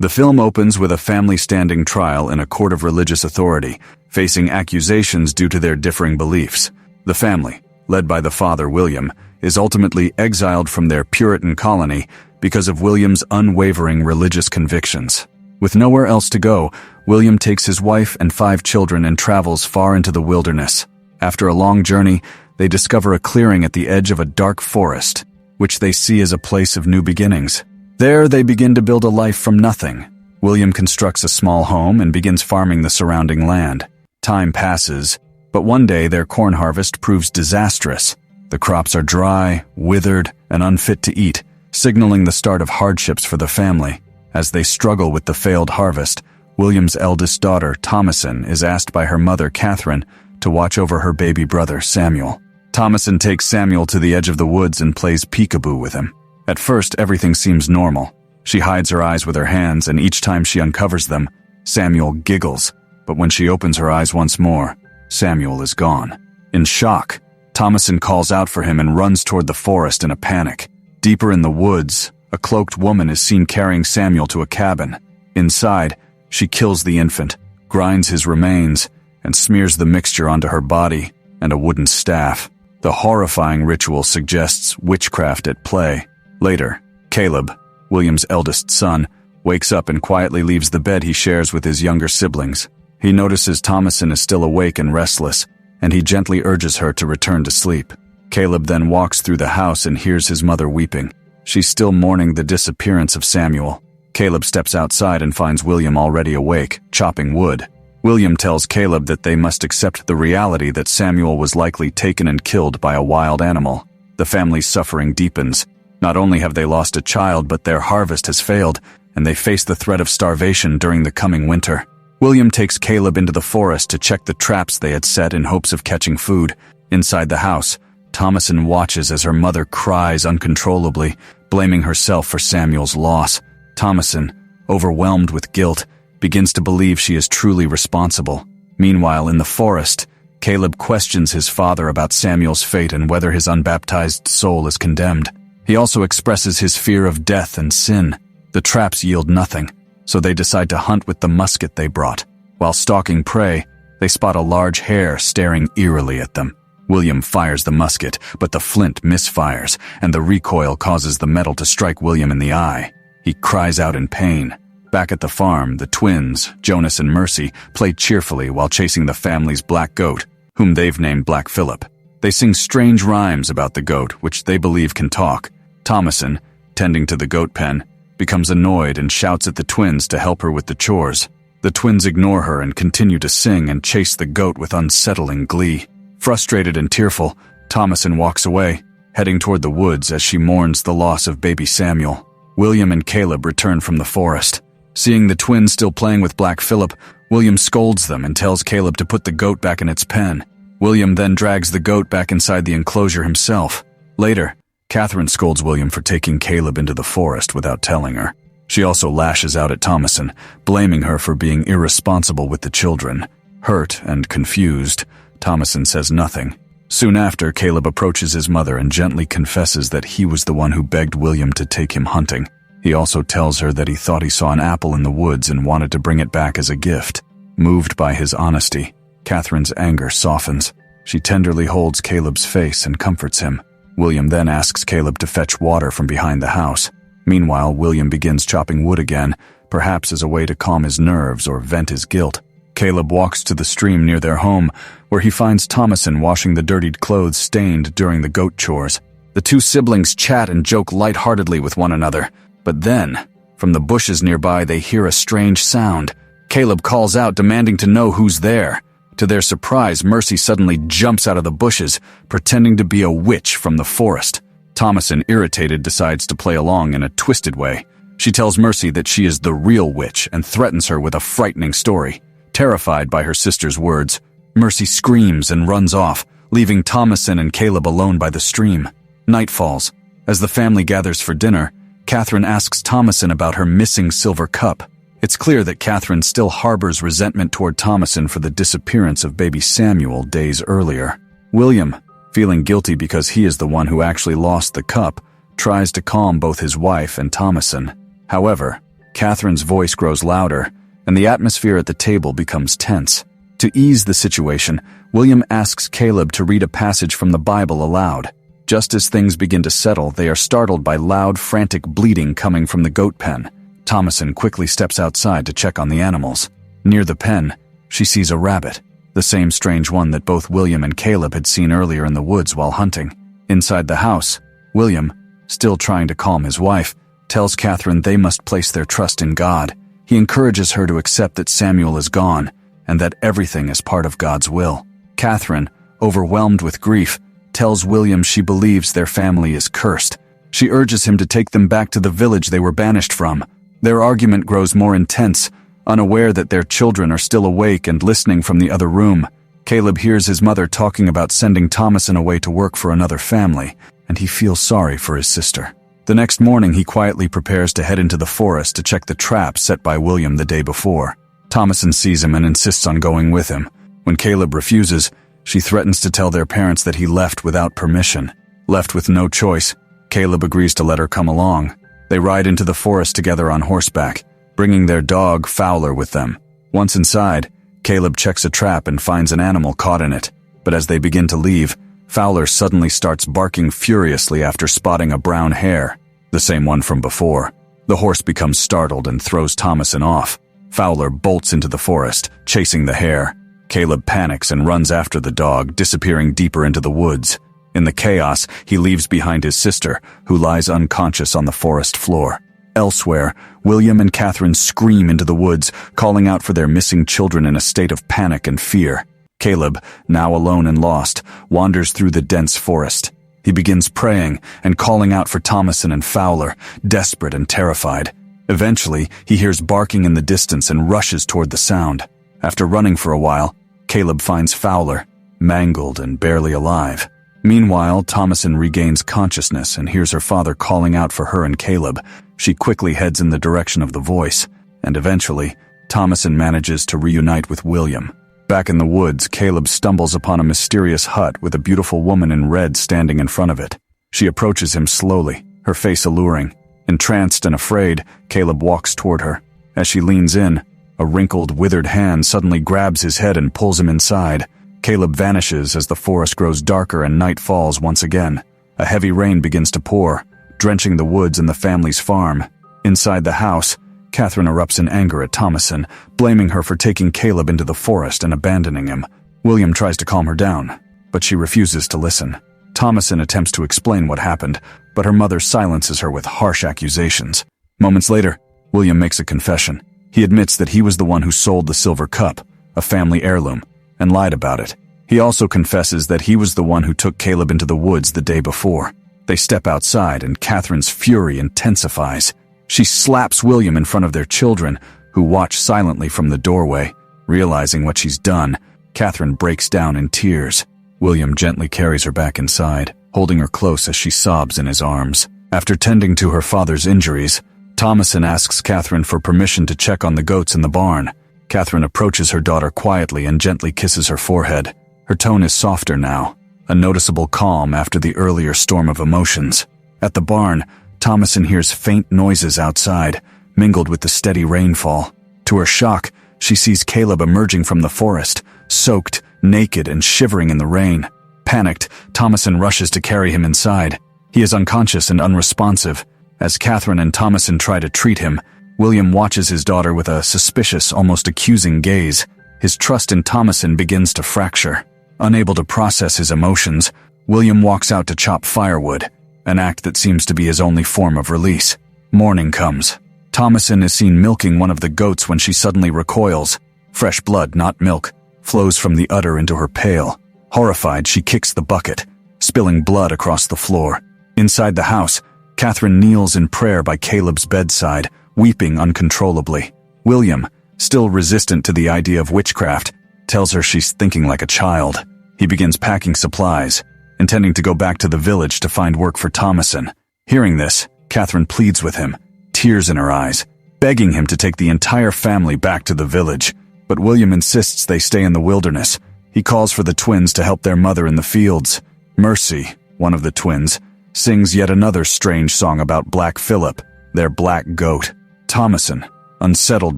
The film opens with a family standing trial in a court of religious authority, facing accusations due to their differing beliefs. The family, led by the father William, is ultimately exiled from their Puritan colony because of William's unwavering religious convictions. With nowhere else to go, William takes his wife and 5 children and travels far into the wilderness. After a long journey, they discover a clearing at the edge of a dark forest, which they see as a place of new beginnings. There, they begin to build a life from nothing. William constructs a small home and begins farming the surrounding land. Time passes, but one day their corn harvest proves disastrous. The crops are dry, withered, and unfit to eat, signaling the start of hardships for the family. As they struggle with the failed harvest, William's eldest daughter, Thomasin, is asked by her mother, Catherine, to watch over her baby brother, Samuel. Thomasin takes Samuel to the edge of the woods and plays peekaboo with him. At first, everything seems normal. She hides her eyes with her hands, and each time she uncovers them, Samuel giggles. But when she opens her eyes once more, Samuel is gone. In shock, Thomasin calls out for him and runs toward the forest in a panic. Deeper in the woods, a cloaked woman is seen carrying Samuel to a cabin. Inside, she kills the infant, grinds his remains, and smears the mixture onto her body and a wooden staff. The horrifying ritual suggests witchcraft at play. Later, Caleb, William's eldest son, wakes up and quietly leaves the bed he shares with his younger siblings. He notices Thomasin is still awake and restless, and he gently urges her to return to sleep. Caleb then walks through the house and hears his mother weeping. She's still mourning the disappearance of Samuel. Caleb steps outside and finds William already awake, chopping wood. William tells Caleb that they must accept the reality that Samuel was likely taken and killed by a wild animal. The family's suffering deepens. Not only have they lost a child, but their harvest has failed, and they face the threat of starvation during the coming winter. William takes Caleb into the forest to check the traps they had set in hopes of catching food. Inside the house, Thomasin watches as her mother cries uncontrollably, blaming herself for Samuel's loss. Thomasin, overwhelmed with guilt, begins to believe she is truly responsible. Meanwhile, in the forest, Caleb questions his father about Samuel's fate and whether his unbaptized soul is condemned. He also expresses his fear of death and sin. The traps yield nothing, so they decide to hunt with the musket they brought. While stalking prey, they spot a large hare staring eerily at them. William fires the musket, but the flint misfires, and the recoil causes the metal to strike William in the eye. He cries out in pain. Back at the farm, the twins, Jonas and Mercy, play cheerfully while chasing the family's black goat, whom they've named Black Phillip. They sing strange rhymes about the goat, which they believe can talk. Thomasin, tending to the goat pen, becomes annoyed and shouts at the twins to help her with the chores. The twins ignore her and continue to sing and chase the goat with unsettling glee. Frustrated and tearful, Thomasin walks away, heading toward the woods as she mourns the loss of baby Samuel. William and Caleb return from the forest. Seeing the twins still playing with Black Phillip, William scolds them and tells Caleb to put the goat back in its pen. William then drags the goat back inside the enclosure himself. Later, Catherine scolds William for taking Caleb into the forest without telling her. She also lashes out at Thomasin, blaming her for being irresponsible with the children. Hurt and confused, Thomasin says nothing. Soon after, Caleb approaches his mother and gently confesses that he was the one who begged William to take him hunting. He also tells her that he thought he saw an apple in the woods and wanted to bring it back as a gift. Moved by his honesty, Catherine's anger softens. She tenderly holds Caleb's face and comforts him. William then asks Caleb to fetch water from behind the house. Meanwhile, William begins chopping wood again, perhaps as a way to calm his nerves or vent his guilt. Caleb walks to the stream near their home, where he finds Thomasin washing the dirtied clothes stained during the goat chores. The two siblings chat and joke lightheartedly with one another. But then, from the bushes nearby, they hear a strange sound. Caleb calls out, demanding to know who's there. To their surprise, Mercy suddenly jumps out of the bushes, pretending to be a witch from the forest. Thomasin, irritated, decides to play along in a twisted way. She tells Mercy that she is the real witch and threatens her with a frightening story. Terrified by her sister's words, Mercy screams and runs off, leaving Thomasin and Caleb alone by the stream. Night falls. As the family gathers for dinner, Catherine asks Thomasin about her missing silver cup. It's clear that Catherine still harbors resentment toward Thomasin for the disappearance of baby Samuel days earlier. William, feeling guilty because he is the one who actually lost the cup, tries to calm both his wife and Thomasin. However, Catherine's voice grows louder, and the atmosphere at the table becomes tense. To ease the situation, William asks Caleb to read a passage from the Bible aloud. Just as things begin to settle, they are startled by loud, frantic bleating coming from the goat pen. Thomasin quickly steps outside to check on the animals. Near the pen, she sees a rabbit, the same strange one that both William and Caleb had seen earlier in the woods while hunting. Inside the house, William, still trying to calm his wife, tells Catherine they must place their trust in God. He encourages her to accept that Samuel is gone and that everything is part of God's will. Catherine, overwhelmed with grief, tells William she believes their family is cursed. She urges him to take them back to the village they were banished from. Their argument grows more intense, unaware that their children are still awake and listening from the other room. Caleb hears his mother talking about sending Thomasin away to work for another family, and he feels sorry for his sister. The next morning, he quietly prepares to head into the forest to check the trap set by William the day before. Thomasin sees him and insists on going with him. When Caleb refuses, she threatens to tell their parents that he left without permission. Left with no choice, Caleb agrees to let her come along. They ride into the forest together on horseback, bringing their dog Fowler with them. Once inside, Caleb checks a trap and finds an animal caught in it. But as they begin to leave, Fowler suddenly starts barking furiously after spotting a brown hare, the same one from before. The horse becomes startled and throws Thomasin off. Fowler bolts into the forest, chasing the hare. Caleb panics and runs after the dog, disappearing deeper into the woods. In the chaos, he leaves behind his sister, who lies unconscious on the forest floor. Elsewhere, William and Catherine scream into the woods, calling out for their missing children in a state of panic and fear. Caleb, now alone and lost, wanders through the dense forest. He begins praying and calling out for Thomasin and Fowler, desperate and terrified. Eventually, he hears barking in the distance and rushes toward the sound. After running for a while, Caleb finds Fowler, mangled and barely alive. Meanwhile, Thomasin regains consciousness and hears her father calling out for her and Caleb. She quickly heads in the direction of the voice, and eventually, Thomasin manages to reunite with William. Back in the woods, Caleb stumbles upon a mysterious hut with a beautiful woman in red standing in front of it. She approaches him slowly, her face alluring. Entranced and afraid, Caleb walks toward her. As she leans in, a wrinkled, withered hand suddenly grabs his head and pulls him inside. Caleb vanishes as the forest grows darker and night falls once again. A heavy rain begins to pour, drenching the woods and the family's farm. Inside the house, Catherine erupts in anger at Thomasin, blaming her for taking Caleb into the forest and abandoning him. William tries to calm her down, but she refuses to listen. Thomasin attempts to explain what happened, but her mother silences her with harsh accusations. Moments later, William makes a confession. He admits that he was the one who sold the silver cup, a family heirloom, and lied about it. He also confesses that he was the one who took Caleb into the woods the day before. They step outside, and Catherine's fury intensifies. She slaps William in front of their children, who watch silently from the doorway. Realizing what she's done, Catherine breaks down in tears. William gently carries her back inside, holding her close as she sobs in his arms. After tending to her father's injuries, Thomasin asks Catherine for permission to check on the goats in the barn. Catherine approaches her daughter quietly and gently kisses her forehead. Her tone is softer now, a noticeable calm after the earlier storm of emotions. At the barn, Thomasin hears faint noises outside, mingled with the steady rainfall. To her shock, she sees Caleb emerging from the forest, soaked, naked, and shivering in the rain. Panicked, Thomasin rushes to carry him inside. He is unconscious and unresponsive. As Catherine and Thomasin try to treat him, William watches his daughter with a suspicious, almost accusing gaze. His trust in Thomasin begins to fracture. Unable to process his emotions, William walks out to chop firewood, an act that seems to be his only form of release. Morning comes. Thomasin is seen milking one of the goats when she suddenly recoils. Fresh blood, not milk, flows from the udder into her pail. Horrified, she kicks the bucket, spilling blood across the floor. Inside the house, Catherine kneels in prayer by Caleb's bedside, weeping uncontrollably. William, still resistant to the idea of witchcraft, tells her she's thinking like a child. He begins packing supplies, intending to go back to the village to find work for Thomasin. Hearing this, Catherine pleads with him, tears in her eyes, begging him to take the entire family back to the village. But William insists they stay in the wilderness. He calls for the twins to help their mother in the fields. Mercy, one of the twins, sings yet another strange song about Black Phillip, their black goat. Thomasin, unsettled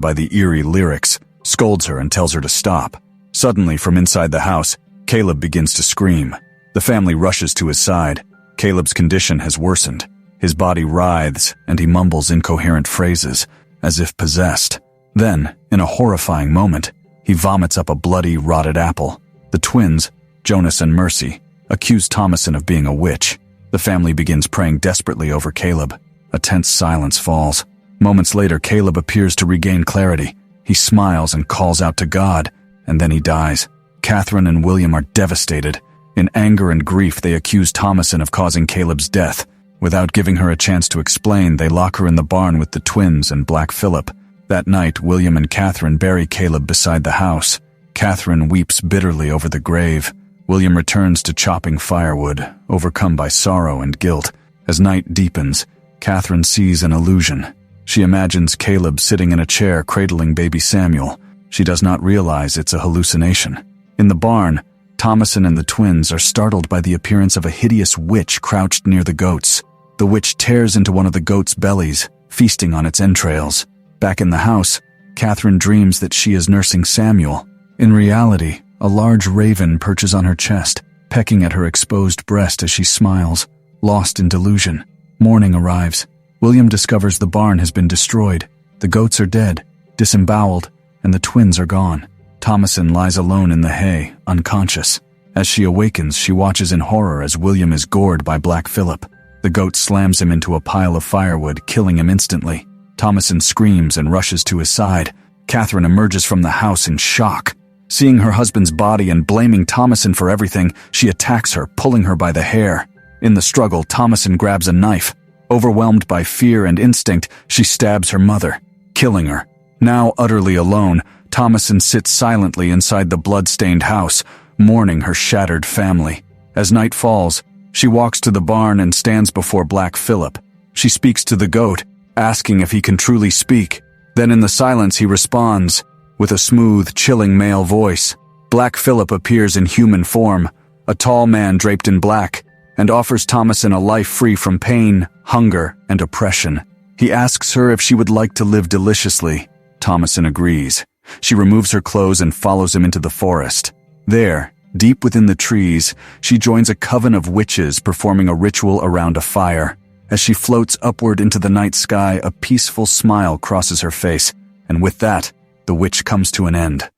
by the eerie lyrics, scolds her and tells her to stop. Suddenly, from inside the house, Caleb begins to scream. The family rushes to his side. Caleb's condition has worsened. His body writhes, and he mumbles incoherent phrases, as if possessed. Then, in a horrifying moment, he vomits up a bloody, rotted apple. The twins, Jonas and Mercy, accuse Thomasin of being a witch. The family begins praying desperately over Caleb. A tense silence falls. Moments later, Caleb appears to regain clarity. He smiles and calls out to God, and then he dies. Catherine and William are devastated. In anger and grief, they accuse Thomasin of causing Caleb's death. Without giving her a chance to explain, they lock her in the barn with the twins and Black Phillip. That night, William and Catherine bury Caleb beside the house. Catherine weeps bitterly over the grave. William returns to chopping firewood, overcome by sorrow and guilt. As night deepens, Catherine sees an illusion. She imagines Caleb sitting in a chair cradling baby Samuel. She does not realize it's a hallucination. In the barn, Thomasin and the twins are startled by the appearance of a hideous witch crouched near the goats. The witch tears into one of the goats' bellies, feasting on its entrails. Back in the house, Catherine dreams that she is nursing Samuel. In reality, a large raven perches on her chest, pecking at her exposed breast as she smiles, lost in delusion. Morning arrives. William discovers the barn has been destroyed. The goats are dead, disemboweled, and the twins are gone. Thomasin lies alone in the hay, unconscious. As she awakens, she watches in horror as William is gored by Black Phillip. The goat slams him into a pile of firewood, killing him instantly. Thomasin screams and rushes to his side. Catherine emerges from the house in shock. Seeing her husband's body and blaming Thomasin for everything, she attacks her, pulling her by the hair. In the struggle, Thomasin grabs a knife. Overwhelmed by fear and instinct, she stabs her mother, killing her. Now utterly alone, Thomasin sits silently inside the blood-stained house, mourning her shattered family. As night falls, she walks to the barn and stands before Black Phillip. She speaks to the goat, asking if he can truly speak. Then in the silence he responds, with a smooth, chilling male voice. Black Phillip appears in human form, a tall man draped in black, and offers Thomasin a life free from pain, hunger, and oppression. He asks her if she would like to live deliciously. Thomasin agrees. She removes her clothes and follows him into the forest. There, deep within the trees, she joins a coven of witches performing a ritual around a fire. As she floats upward into the night sky, a peaceful smile crosses her face, and with that, the witch comes to an end.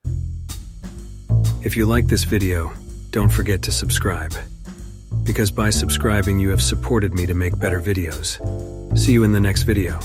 If you like this video, don't forget to subscribe. Because by subscribing, you have supported me to make better videos. See you in the next video.